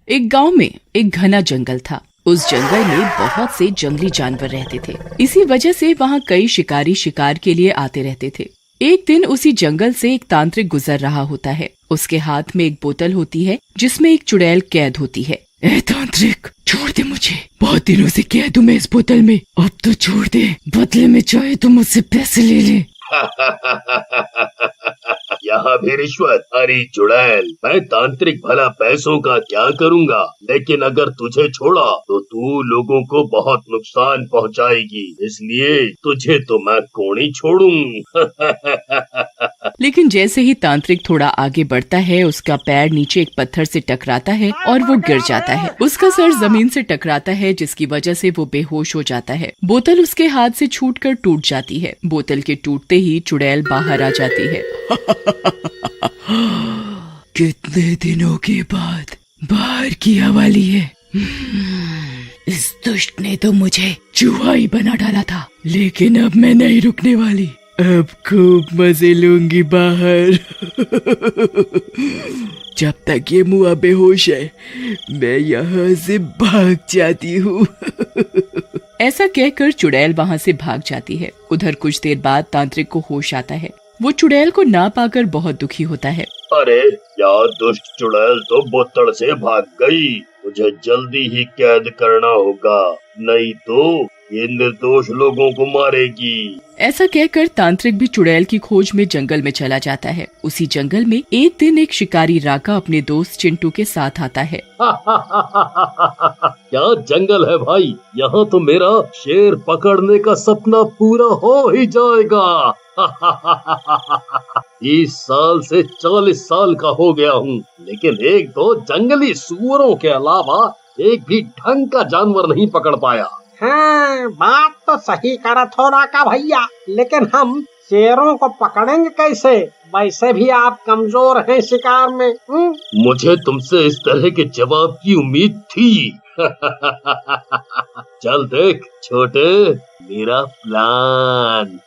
एक गांव में एक घना जंगल था। उस जंगल में बहुत से जंगली जानवर रहते थे। इसी वजह से वहाँ कई शिकारी शिकार के लिए आते रहते थे। एक दिन उसी जंगल से एक तांत्रिक गुजर रहा होता है। उसके हाथ में एक बोतल होती है जिसमें एक चुड़ैल कैद होती है। ए तांत्रिक, छोड़ दे मुझे, बहुत दिनों से कैद हूँ मैं इस बोतल में, अब तो छोड़ दे, बदले में चाहे तो मुझसे पैसे ले ले। यहाँ भी रिश्वत? अरे चुड़ैल, मैं तांत्रिक भला पैसों का क्या करूँगा, लेकिन अगर तुझे छोड़ा तो तू लोगों को बहुत नुकसान पहुँचाएगी, इसलिए तुझे तो मैं कौन ही छोड़ूं। लेकिन जैसे ही तांत्रिक थोड़ा आगे बढ़ता है, उसका पैर नीचे एक पत्थर से टकराता है और वो गिर जाता है। उसका सर जमीन से टकराता है, जिसकी वजह से वो बेहोश हो जाता है। बोतल उसके हाथ से छूटकर टूट जाती है। बोतल के टूटते ही चुड़ैल बाहर आ जाती है। कितने दिनों के बाद बाहर की हवा ली है। इस दुष्ट ने तो मुझे चूहा ही बना डाला था, लेकिन अब मैं नहीं रुकने वाली। अब खूब मजे लूंगी बाहर। जब तक ये मुआ बेहोश है, मैं यहाँ से भाग जाती हूँ। ऐसा कहकर चुड़ैल वहाँ से भाग जाती है। उधर कुछ देर बाद तांत्रिक को होश आता है। वो चुड़ैल को ना पाकर बहुत दुखी होता है। अरे यार, दुष्ट चुड़ैल तो बोतल से भाग गई, मुझे जल्दी ही कैद करना होगा, नहीं तो ये निर्दोष लोगों को मारेगी। ऐसा कहकर तांत्रिक भी चुड़ैल की खोज में जंगल में चला जाता है। उसी जंगल में एक दिन एक शिकारी राका अपने दोस्त चिंटू के साथ आता है। क्या जंगल है भाई, यहाँ तो मेरा शेर पकड़ने का सपना पूरा हो ही जाएगा। 30 साल से 40 साल का हो गया हूँ, लेकिन एक दो जंगली सूअरों के अलावा एक भी ढंग का जानवर नहीं पकड़ पाया। हाँ, बात तो सही करा थोड़ा का भैया, लेकिन हम शेरों को पकड़ेंगे कैसे? वैसे भी आप कमजोर हैं शिकार में। मुझे तुमसे इस तरह के जवाब की उम्मीद थी। चल देख छोटे, मेरा प्लान।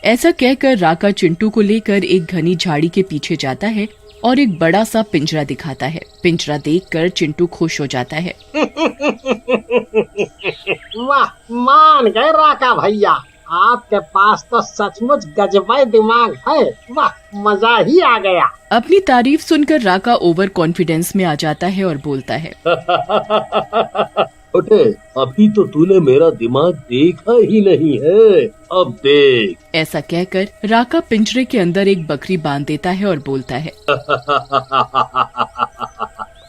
ऐसा कहकर राका चिंटू को लेकर एक घनी झाड़ी के पीछे जाता है और एक बड़ा सा पिंजरा दिखाता है। पिंजरा देखकर चिंटू खुश हो जाता है। वाह, मान गए राका भैया, आपके पास तो सचमुच गजबाई दिमाग है। वाह, मजा ही आ गया। अपनी तारीफ सुनकर राका ओवर कॉन्फिडेंस में आ जाता है और बोलता है, छोटे, अभी तो तूने मेरा दिमाग देखा ही नहीं है, अब देख। ऐसा कहकर राका पिंजरे के अंदर एक बकरी बांध देता है और बोलता है,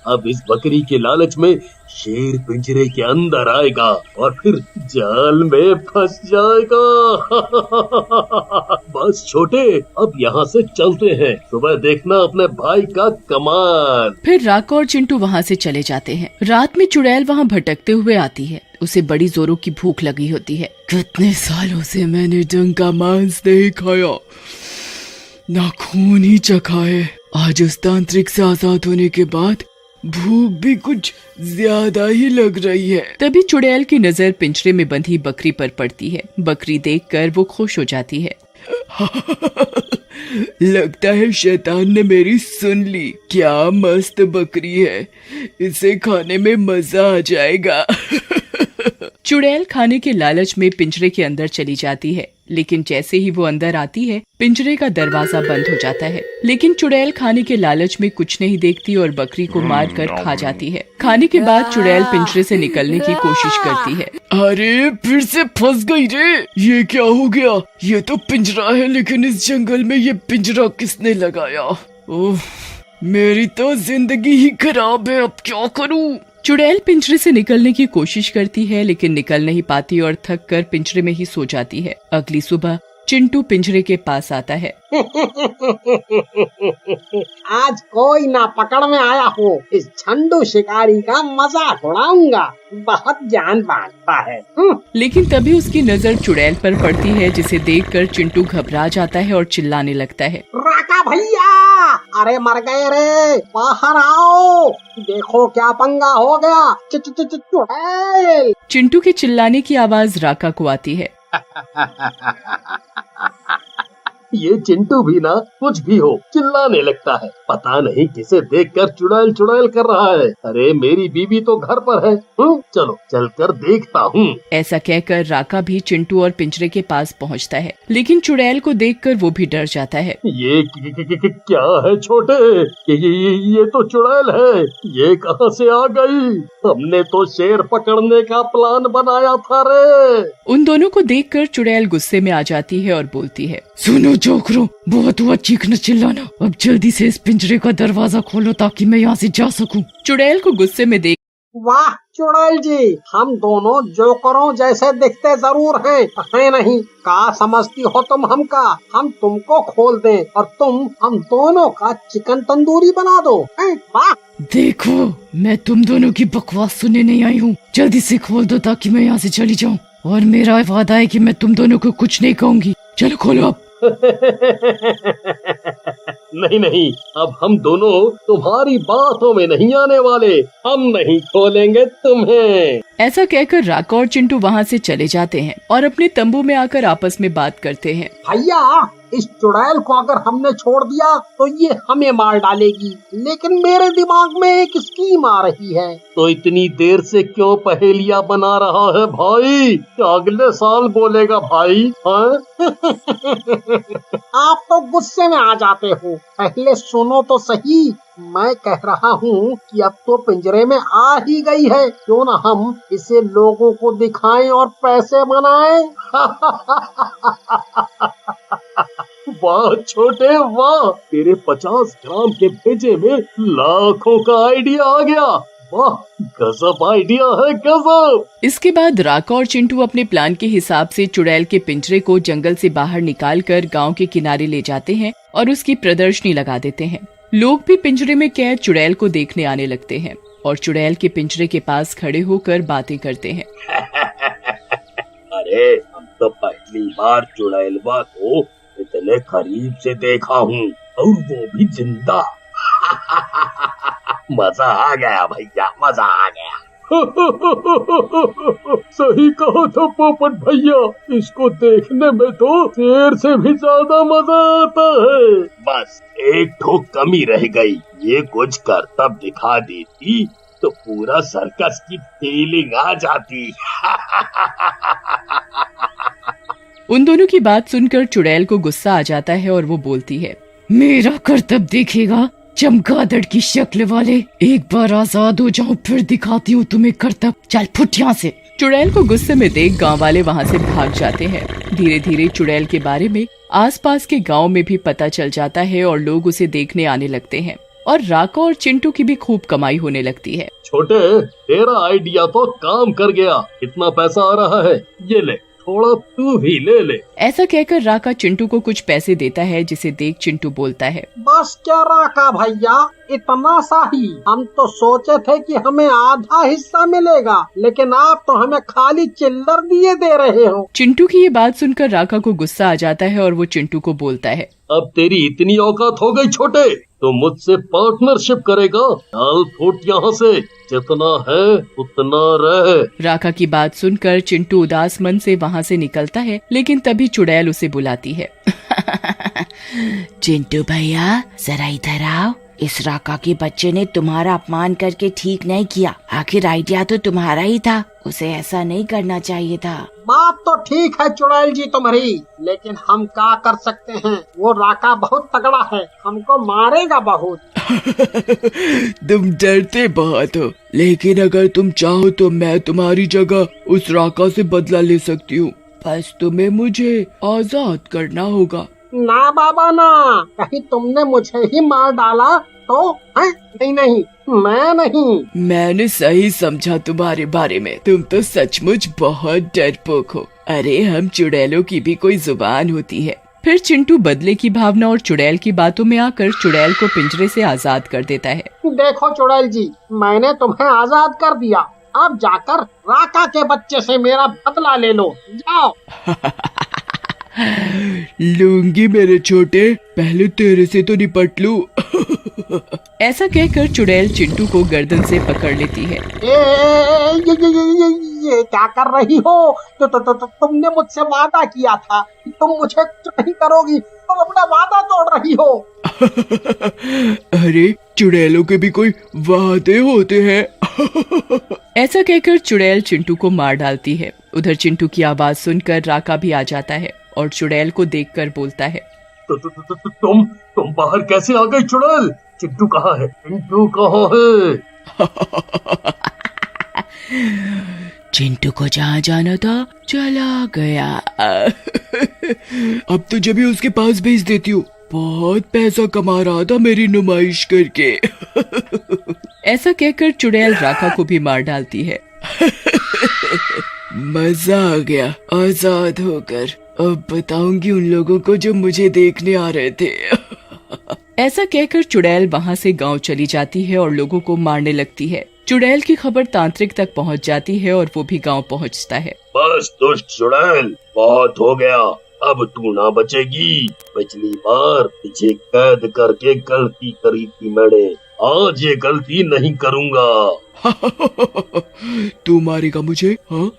अब इस बकरी के लालच में शेर पिंजरे के अंदर आएगा और फिर जाल में फंस जाएगा। बस छोटे, अब यहाँ से चलते हैं, सुबह देखना अपने भाई का कमाल। फिर राका और चिंटू वहाँ से चले जाते हैं। रात में चुड़ैल वहाँ भटकते हुए आती है। उसे बड़ी जोरों की भूख लगी होती है। कितने सालों से मैंने ढंग का मांस नहीं खाया, ना खून ही चखा है। आज उस तांत्रिक से आजाद होने के बाद भूख भी कुछ ज्यादा ही लग रही है। तभी चुड़ैल की नजर पिंजरे में बंधी बकरी पर पड़ती है। बकरी देखकर वो खुश हो जाती है। लगता है शैतान ने मेरी सुन ली। क्या मस्त बकरी है, इसे खाने में मजा आ जाएगा। चुड़ैल खाने के लालच में पिंजरे के अंदर चली जाती है, लेकिन जैसे ही वो अंदर आती है, पिंजरे का दरवाजा बंद हो जाता है। लेकिन चुड़ैल खाने के लालच में कुछ नहीं देखती और बकरी को मार कर खा जाती है। खाने के बाद चुड़ैल पिंजरे से निकलने की कोशिश करती है। अरे फिर से फंस गई रे, ये क्या हो गया? ये तो पिंजरा है, लेकिन इस जंगल में ये पिंजरा किसने लगाया? ओह, मेरी तो जिंदगी ही खराब है, अब क्या करूं? चुड़ैल पिंजरे से निकलने की कोशिश करती है, लेकिन निकल नहीं पाती और थक कर पिंजरे में ही सो जाती है। अगली सुबह चिंटू पिंजरे के पास आता है। आज कोई ना पकड़ में आया हो, इस झंडू शिकारी का मजाक उड़ाऊंगा, बहुत जान बांटता है। लेकिन तभी उसकी नजर चुड़ैल पर पड़ती है, जिसे देखकर चिंटू घबरा जाता है और चिल्लाने लगता है, राका भैया, अरे मर गए रे, बाहर आओ, देखो क्या पंगा हो गया। चुड़ैल। चिंटू के चिल्लाने की आवाज राका को आती है। ये चिंटू भी ना कुछ भी हो चिल्लाने लगता है। पता नहीं किसे देखकर चुड़ैल चुड़ैल कर रहा है। अरे मेरी बीवी तो घर पर है। चलो चलकर देखता हूँ। ऐसा कहकर राका भी चिंटू और पिंजरे के पास पहुँचता है, लेकिन चुड़ैल को देखकर वो भी डर जाता है। ये क्या है छोटे? ये तो चुड़ैल है। ये कहाँ से आ गई? हमने तो शेर पकड़ने का प्लान बनाया था रे। उन दोनों को देखकर चुड़ैल गुस्से में आ जाती है और बोलती है, सुनो जोकरो, बहुत हुआ चीखना चिल्लाना, अब जल्दी से इस पिंजरे का दरवाजा खोलो ताकि मैं यहाँ से जा सकूं। चुड़ैल को गुस्से में देख वाह चुड़ैल जी, हम दोनों जोकरों जैसे दिखते जरूर हैं, है नहीं? का समझती हो तुम हमका? हम तुमको खोल दें और तुम हम दोनों का चिकन तंदूरी बना दो। वाह! देखो, मैं तुम दोनों की बकवास सुनने नहीं आई हूँ। जल्दी से खोल दो ताकि मैं यहाँ से चली जाऊँ, और मेरा वादा है कि मैं तुम दोनों को कुछ नहीं कहूँगी। चलो खोलो अब। नहीं, अब हम दोनों तुम्हारी बातों में नहीं आने वाले। हम नहीं खोलेंगे तुम्हें। ऐसा कहकर राका और चिंटू वहाँ से चले जाते हैं और अपने तंबू में आकर आपस में बात करते हैं। भैया, इस चुड़ैल को अगर हमने छोड़ दिया तो ये हमें मार डालेगी, लेकिन मेरे दिमाग में एक स्कीम आ रही है। तो इतनी देर से क्यों पहेलियां बना रहा है भाई? अगले साल बोलेगा भाई। आप तो गुस्से में आ जाते हो। पहले सुनो तो सही, मैं कह रहा हूँ कि अब तो पिंजरे में आ ही गई है, क्यों ना हम इसे लोगों को दिखाएं और पैसे बनाएं। वाह छोटे वाह, तेरे 50 ग्राम के भेजे में लाखों का आइडिया आ गया। वाह, गजब आइडिया है, गजब। इसके बाद राका और चिंटू अपने प्लान के हिसाब से चुड़ैल के पिंजरे को जंगल से बाहर निकालकर गांव के किनारे ले जाते हैं और उसकी प्रदर्शनी लगा देते हैं। लोग भी पिंजरे में कैद चुड़ैल को देखने आने लगते हैं और चुड़ैल के पिंजरे के पास खड़े होकर बातें करते हैं। अरे हम तो पहली बार चुड़ैलवा को इतने करीब से देखा हूँ, और वो भी जिंदा। मजा आ गया भैया, मजा आ गया। सही कहा था पोपट भैया, इसको देखने में तो शेर से भी ज्यादा मजा आता है। बस एक ठोक कमी रह गई, ये कुछ करतब दिखा देती तो पूरा सर्कस की फीलिंग आ जाती। उन दोनों की बात सुनकर चुड़ैल को गुस्सा आ जाता है और वो बोलती है, मेरा करतब देखेगा चमगादड़ की शक्ल वाले। एक बार आजाद हो जाऊं फिर दिखाती हूँ तुम्हें करतब। चल फुट यहाँ से। चुड़ैल को गुस्से में देख गांव वाले वहाँ से भाग जाते हैं। धीरे धीरे चुड़ैल के बारे में आसपास के गांव में भी पता चल जाता है और लोग उसे देखने आने लगते हैं और राका और चिंटू की भी खूब कमाई होने लगती है। छोटे, तेरा आइडिया तो काम कर गया। इतना पैसा आ रहा है, ये ले, थोड़ा तू भी ले ले। ऐसा कहकर राका चिंटू को कुछ पैसे देता है, जिसे देख चिंटू बोलता है, बस क्या राका भैया, इतना सा ही? हम तो सोचे थे कि हमें आधा हिस्सा मिलेगा, लेकिन आप तो हमें खाली चिल्लर दिए दे रहे हो। चिंटू की ये बात सुनकर राका को गुस्सा आ जाता है और वो चिंटू को बोलता है, अब तेरी इतनी औकात हो गई छोटे, तो मुझसे पार्टनरशिप करेगा? चल फुट यहाँ से, जितना है उतना रह। राका की बात सुनकर चिंटू उदास मन से वहाँ से निकलता है, लेकिन तभी चुड़ैल उसे बुलाती है। चिंटू भैया, जरा इधर आओ। इस राका के बच्चे ने तुम्हारा अपमान करके ठीक नहीं किया। आखिर आइडिया तो तुम्हारा ही था, उसे ऐसा नहीं करना चाहिए था। बात तो ठीक है चुड़ैल जी तुम्हारी, लेकिन हम क्या कर सकते हैं? वो राका बहुत तगड़ा है, हमको मारेगा बहुत। तुम डरते बहुत हो, लेकिन अगर तुम चाहो तो मैं तुम्हारी जगह उस राका से बदला ले सकती हूँ। बस तुम्हें मुझे आजाद करना होगा। ना बाबा ना, कहीं तुमने मुझे ही मार डाला तो? नहीं, मैं नहीं। मैंने सही समझा तुम्हारे बारे में। तुम तो सचमुच बहुत डरपोक हो। अरे हम चुड़ैलों की भी कोई जुबान होती है। फिर चिंटू बदले की भावना और चुड़ैल की बातों में आकर चुड़ैल को पिंजरे से आजाद कर देता है। देखो चुड़ैल जी, मैंने तुम्हें आजाद कर दिया, अब जाकर राका के बच्चे से मेरा बदला ले लो, जाओ। लूंगी मेरे छोटे, पहले तेरे से तो निपट लूं। ऐसा कहकर चुड़ैल चिंटू को गर्दन से पकड़ लेती है। ये ये क्या कर रही हो? तुमने मुझसे वादा किया था कि तुम मुझे कुछ नहीं करोगी, तुम अपना वादा तोड़ रही हो। अरे चुड़ैलों के भी कोई वादे होते हैं। ऐसा कहकर चुड़ैल चिंटू को मार डालती है। उधर चिंटू की आवाज सुनकर राका भी आ जाता है और चुड़ैल को देखकर बोलता है, तुम बाहर कैसे आ गई चुड़ैल? चिंटू कहाँ है? चिंटू कहाँ है? चिंटू को जहाँ जाना था चला गया। अब तो जब भी उसके पास भेज देती हूँ, बहुत पैसा कमा रहा था मेरी नुमाइश करके। ऐसा कहकर चुड़ैल राका को भी मार डालती है। मजा आ गया आजाद होकर। अब बताऊंगी उन लोगों को जो मुझे देखने आ रहे थे। ऐसा कहकर चुड़ैल वहाँ से गांव चली जाती है और लोगों को मारने लगती है। चुड़ैल की खबर तांत्रिक तक पहुँच जाती है और वो भी गांव पहुँचता है। बस दुष्ट चुड़ैल, बहुत हो गया, अब तू ना बचेगी। पिछली बार तुझे कैद करके गलती करी थी मैंने, आज ये गलती नहीं करूँगा। तू मारेगा मुझे? हाँ?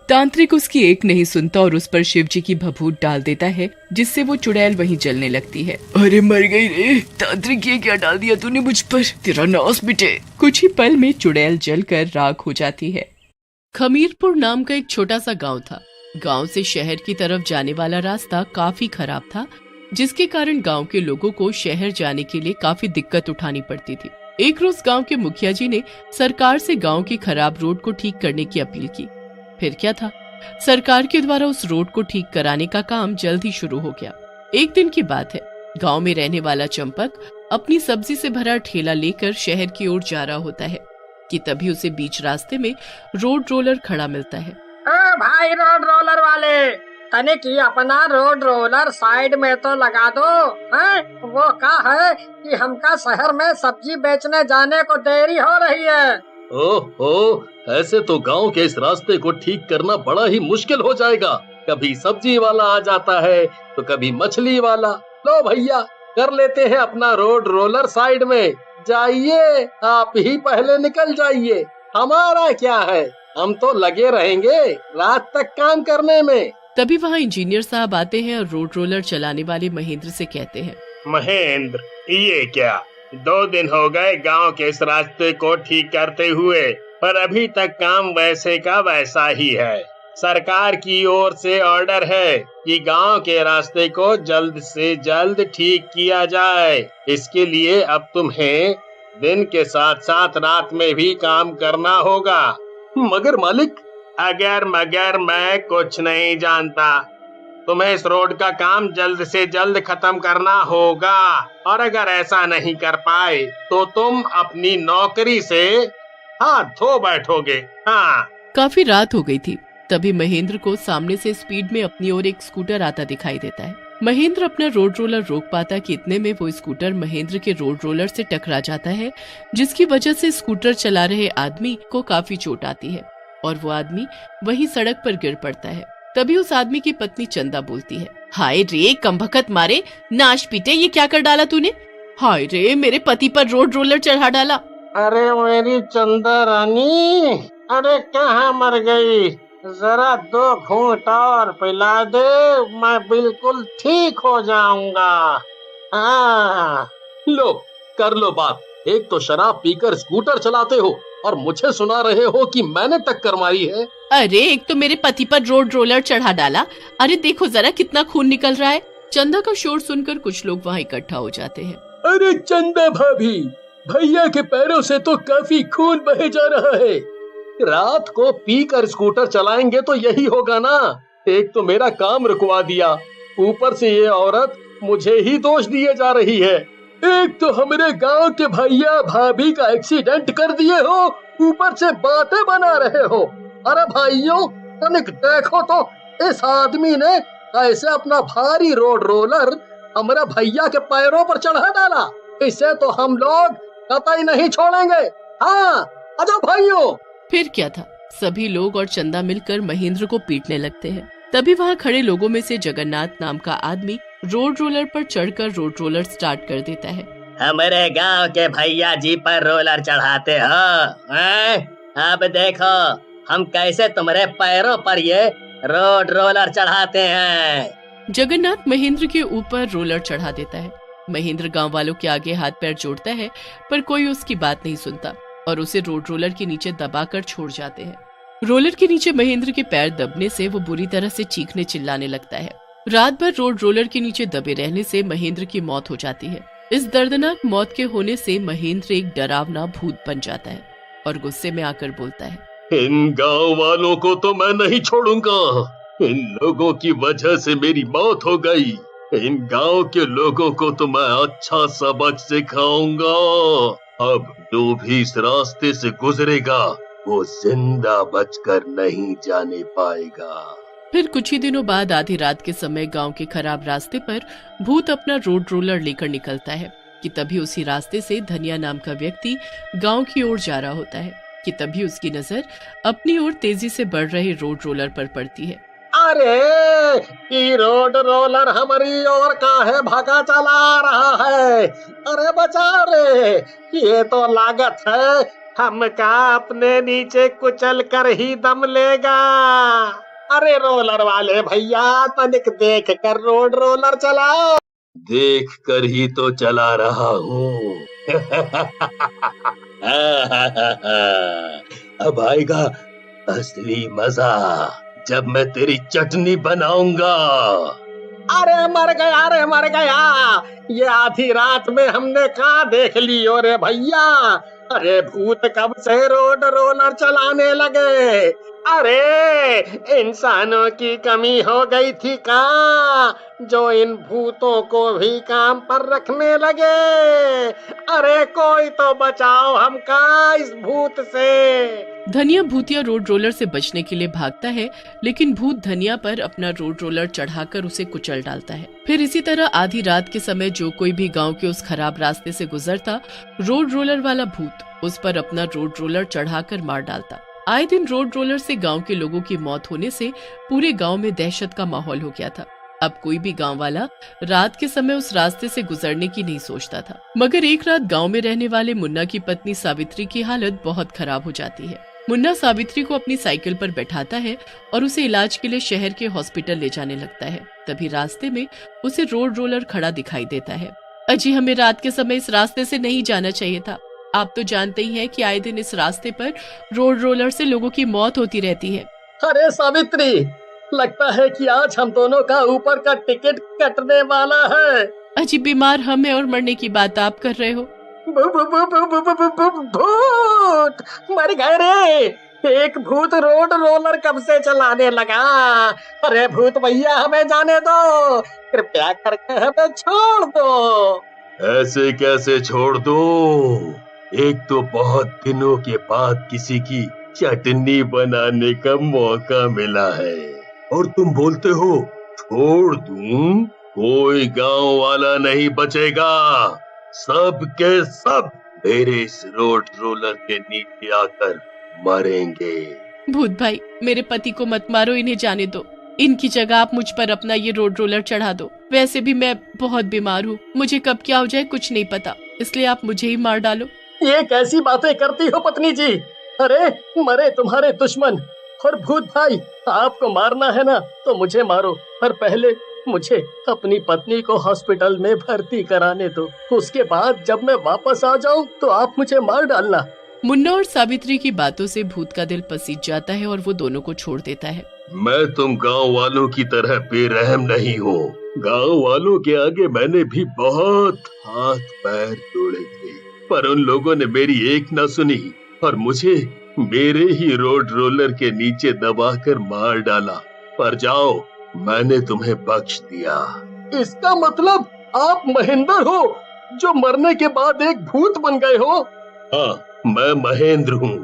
तांत्रिक उसकी एक नहीं सुनता और उस पर शिवजी की भभूत डाल देता है, जिससे वो चुड़ैल वहीं जलने लगती है। अरे मर गई रे तांत्रिक, ये क्या डाल दिया तूने मुझ पर? तेरा नाश मिटे। कुछ ही पल में चुड़ैल जलकर राख हो जाती है। खमीरपुर नाम का एक छोटा सा गांव था। गांव से शहर की तरफ जाने वाला रास्ता काफी खराब था, जिसके कारण गांव के लोगों को शहर जाने के लिए काफी दिक्कत उठानी पड़ती थी। एक रोज गांव के मुखिया जी ने सरकार से गांव की खराब रोड को ठीक करने की अपील की। फिर क्या था, सरकार के द्वारा उस रोड को ठीक कराने का काम जल्द ही शुरू हो गया। एक दिन की बात है, गांव में रहने वाला चंपक अपनी सब्जी से भरा ठेला लेकर शहर की ओर जा रहा होता है कि तभी उसे बीच रास्ते में रोड रोलर खड़ा मिलता है। भाई रोड रोलर वाले, तने की अपना रोड रोलर साइड में तो लगा दो। वो क्या है कि हमका शहर में सब्जी बेचने जाने को देरी हो रही है। ओहो, ऐसे तो गांव के इस रास्ते को ठीक करना बड़ा ही मुश्किल हो जाएगा। कभी सब्जी वाला आ जाता है तो कभी मछली वाला। लो भैया, कर लेते हैं अपना रोड रोलर साइड में। जाइए, आप ही पहले निकल जाइए, हमारा क्या है, हम तो लगे रहेंगे रात तक काम करने में। तभी वहाँ इंजीनियर साहब आते हैं और रोड रोलर चलाने वाले महेंद्र से कहते हैं, महेंद्र, ये क्या, 2 दिन हो गए गांव के इस रास्ते को ठीक करते हुए, पर अभी तक काम वैसे का वैसा ही है। सरकार की ओर से ऑर्डर है कि गांव के रास्ते को जल्द से जल्द ठीक किया जाए। इसके लिए अब तुम्हें दिन के साथ साथ रात में भी काम करना होगा। मगर मालिक, अगर मगर मैं कुछ नहीं जानता। तुम्हें इस रोड का काम जल्द से जल्द खत्म करना होगा, और अगर ऐसा नहीं कर पाए तो तुम अपनी नौकरी से हाथ धो बैठोगे। हाँ। काफी रात हो गई थी। तभी महेंद्र को सामने से स्पीड में अपनी ओर एक स्कूटर आता दिखाई देता है। महेंद्र अपना रोड रोलर रोक पाता कि इतने में वो स्कूटर महेंद्र के रोड रोलर से टकरा जाता है, जिसकी वजह से स्कूटर चला रहे आदमी को काफी चोट आती है और वो आदमी वहीं सड़क पर गिर पड़ता है। तभी उस आदमी की पत्नी चंदा बोलती है, हाय रे कमबख्त मारे, नाश पीटे, ये क्या कर डाला तूने? हाय रे, मेरे पति पर रोड रोलर चढ़ा डाला। अरे मेरी चंदा रानी, अरे कहाँ मर गई? जरा 2 घूंट और पिला दे, मैं बिल्कुल ठीक हो जाऊंगा। लो, कर लो बात। एक तो शराब पीकर स्कूटर चलाते हो और मुझे सुना रहे हो कि मैंने टक्कर मारी है। अरे एक तो मेरे पति पर रोड रोलर चढ़ा डाला, अरे देखो जरा कितना खून निकल रहा है। चंदा का शोर सुनकर कुछ लोग वहाँ इकट्ठा हो जाते हैं। अरे चंदा भाभी, भैया के पैरों से तो काफी खून बहे जा रहा है। रात को पीकर स्कूटर चलाएंगे तो यही होगा ना। एक तो मेरा काम रुकवा दिया, ऊपर से ये औरत मुझे ही दोष दिए जा रही है। एक तो हमारे गांव के भैया भाभी का एक्सीडेंट कर दिए हो, ऊपर से बातें बना रहे हो। अरे भाइयों, तनिक देखो तो इस आदमी ने कैसे अपना भारी रोड रोलर हमारे भैया के पैरों पर चढ़ा डाला। इसे तो हम लोग कतई नहीं छोड़ेंगे। हाँ, आजाओ भाइयों। फिर क्या था, सभी लोग और चंदा मिलकर महेंद्र को पीटने लगते हैं। तभी वहाँ खड़े लोगों में से जगन्नाथ नाम का आदमी रोड रोलर पर चढ़कर रोड रोलर स्टार्ट कर देता है। हमारे गांव के भैया जी पर रोलर चढ़ाते हो? अब देखो, हम कैसे तुम्हारे पैरों पर ये रोड रोलर चढ़ाते हैं। जगन्नाथ महेंद्र के ऊपर रोलर चढ़ा देता है। महेंद्र गांव वालों के आगे हाथ पैर जोड़ता है, पर कोई उसकी बात नहीं सुनता और उसे रोड रोलर के नीचे दबाकर छोड़ जाते हैं। रोलर के नीचे महेंद्र के पैर दबने से वो बुरी तरह से चीखने चिल्लाने लगता है। रात भर रोड रोलर के नीचे दबे रहने से महेंद्र की मौत हो जाती है। इस दर्दनाक मौत के होने से महेंद्र एक डरावना भूत बन जाता है और गुस्से में आकर बोलता है, इन गांव वालों को तो मैं नहीं छोड़ूंगा। इन लोगों की वजह से मेरी मौत हो गई। इन गांव के लोगों को तो मैं अच्छा सबक सिखाऊंगा। अब जो भी इस रास्ते से गुजरेगा वो जिंदा बचकर नहीं जाने पाएगा। फिर कुछ ही दिनों बाद आधी रात के समय गांव के खराब रास्ते पर भूत अपना रोड रोलर लेकर निकलता है कि तभी उसी रास्ते से धनिया नाम का व्यक्ति गांव की ओर जा रहा होता है कि तभी उसकी नजर अपनी ओर तेजी से बढ़ रहे रोड रोलर पर पड़ती है। अरे ये रोड रोलर हमारी ओर काहे भागा चला रहा है? अरे बचा रे, ये तो लागत है हमका अपने नीचे कुचल कर ही दम लेगा। अरे रोलर वाले भैया, तनिक देख कर रोड रोलर चलाओ। देख कर ही तो चला रहा हूँ। अब आएगा असली मजा जब मैं तेरी चटनी बनाऊंगा। अरे मर गया, अरे मर गया। ये आधी रात में हमने कहाँ देख लियो रे भैया। अरे भूत कब से रोड रोलर चलाने लगे? अरे इंसानों की कमी हो गई थी का, जो इन भूतों को भी काम पर रखने लगे। अरे कोई तो बचाओ हमका इस भूत से। धनिया भूतिया रोड रोलर से बचने के लिए भागता है, लेकिन भूत धनिया पर अपना रोड रोलर चढ़ाकर उसे कुचल डालता है। फिर इसी तरह आधी रात के समय जो कोई भी गांव के उस खराब रास्ते से गुजरता, रोड रोलर वाला भूत उस पर अपना रोड रोलर चढ़ाकर मार डालता। आए दिन रोड रोलर से गांव के लोगों की मौत होने से पूरे गांव में दहशत का माहौल हो गया था। अब कोई भी गांव वाला रात के समय उस रास्ते से गुजरने की नहीं सोचता था। मगर एक रात गांव में रहने वाले मुन्ना की पत्नी सावित्री की हालत बहुत खराब हो जाती है। मुन्ना सावित्री को अपनी साइकिल पर बैठाता है और उसे इलाज के लिए शहर के हॉस्पिटल ले जाने लगता है। तभी रास्ते में उसे रोड रोलर खड़ा दिखाई देता है। अजी, हमें रात के समय इस रास्ते से नहीं जाना चाहिए था। आप तो जानते ही हैं कि आए दिन इस रास्ते पर रोड रोलर से लोगों की मौत होती रहती है। अरे सावित्री, लगता है कि आज हम दोनों का ऊपर का टिकट कटने वाला है। अजी, बीमार हम हैं और मरने की बात आप कर रहे हो। भूत मर गए रे। एक भूत रोड रोलर कब से चलाने लगा? अरे भूत भैया, हमें जाने दो, कृपया करके हमें छोड़ दो। ऐसे कैसे छोड़ दो? एक तो बहुत दिनों के बाद किसी की चटनी बनाने का मौका मिला है और तुम बोलते हो छोड़ दूं? कोई गांव वाला नहीं बचेगा। सब के सब मेरे इस रोड रोलर के नीचे आकर मरेंगे। भूत भाई, मेरे पति को मत मारो, इन्हें जाने दो। इनकी जगह आप मुझ पर अपना ये रोड रोलर चढ़ा दो। वैसे भी मैं बहुत बीमार हूँ, मुझे कब क्या हो जाए कुछ नहीं पता, इसलिए आप मुझे ही मार डालो। ये कैसी बातें करती हो पत्नी जी? अरे मरे तुम्हारे दुश्मन। और भूत भाई, आपको मारना है ना तो मुझे मारो, पर पहले मुझे अपनी पत्नी को हॉस्पिटल में भर्ती कराने दो। उसके बाद जब मैं वापस आ जाऊं तो आप मुझे मार डालना। मुन्ना और सावित्री की बातों से भूत का दिल पसीज जाता है और वो दोनों को छोड़ देता है। मैं तुम गांव वालों की तरह बेरहम नहीं हूँ। गांव वालों के आगे मैंने भी बहुत हाथ पैर जोड़े थे, पर उन लोगों ने मेरी एक न सुनी और मुझे मेरे ही रोड रोलर के नीचे दबाकर मार डाला। पर जाओ, मैंने तुम्हें बख्श दिया। इसका मतलब आप महेंद्र हो जो मरने के बाद एक भूत बन गए हो? हाँ, मैं महेंद्र हूँ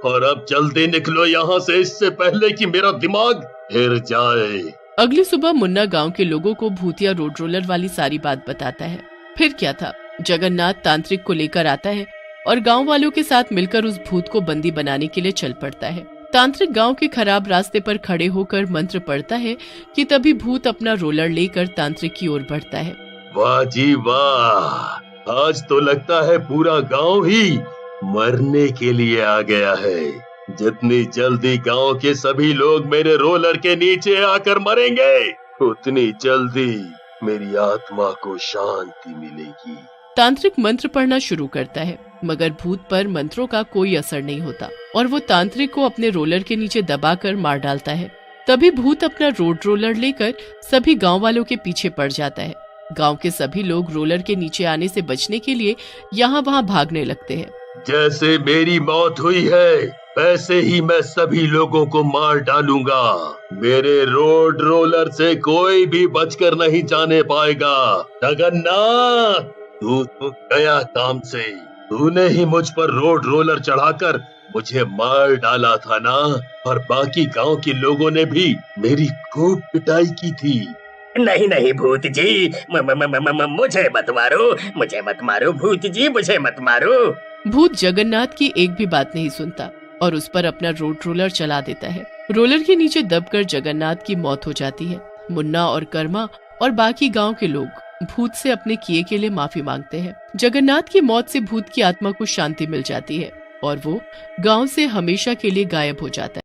और अब जल्दी निकलो यहाँ से, इससे पहले कि मेरा दिमाग हिल जाए। अगली सुबह मुन्ना गांव के लोगों को भूतिया रोड रोलर वाली सारी बात बताता है। फिर क्या था, जगन्नाथ तांत्रिक को लेकर आता है और गांव वालों के साथ मिलकर उस भूत को बंदी बनाने के लिए चल पड़ता है। तांत्रिक गांव के खराब रास्ते पर खड़े होकर मंत्र पढ़ता है कि तभी भूत अपना रोलर लेकर तांत्रिक की ओर बढ़ता है। वाह जी वाह, आज तो लगता है पूरा गांव ही मरने के लिए आ गया है। जितनी जल्दी गांव के सभी लोग मेरे रोलर के नीचे आकर मरेंगे, उतनी जल्दी मेरी आत्मा को शांति मिलेगी। तांत्रिक मंत्र पढ़ना शुरू करता है, मगर भूत पर मंत्रों का कोई असर नहीं होता और वो तांत्रिक को अपने रोलर के नीचे दबाकर मार डालता है। तभी भूत अपना रोड रोलर लेकर सभी गांव वालों के पीछे पड़ जाता है। गांव के सभी लोग रोलर के नीचे आने से बचने के लिए यहाँ वहाँ भागने लगते हैं। जैसे मेरी मौत हुई है, वैसे ही मैं सभी लोगों को मार डालूंगा। मेरे रोड रोलर से कोई भी बचकर नहीं जाने पाएगा। जगन्नाथ, तू तो गया काम से। तूने ही मुझ पर रोड रोलर चढ़ाकर मुझे मार डाला था ना, और बाकी गांव के लोगों ने भी मेरी खूब पिटाई की थी। नहीं नहीं भूत जी, मुझे मत मारो, मुझे मत मारो भूत जी, मुझे मत मारो। भूत जगन्नाथ की एक भी बात नहीं सुनता और उस पर अपना रोड रोलर चला देता है। रोलर के नीचे दबकर जगन्नाथ की मौत हो जाती है। मुन्ना और कर्मा और बाकी गांव के लोग भूत से अपने किए के लिए माफी मांगते हैं। जगन्नाथ की मौत से भूत की आत्मा को शांति मिल जाती है और वो गांव से हमेशा के लिए गायब हो जाता है।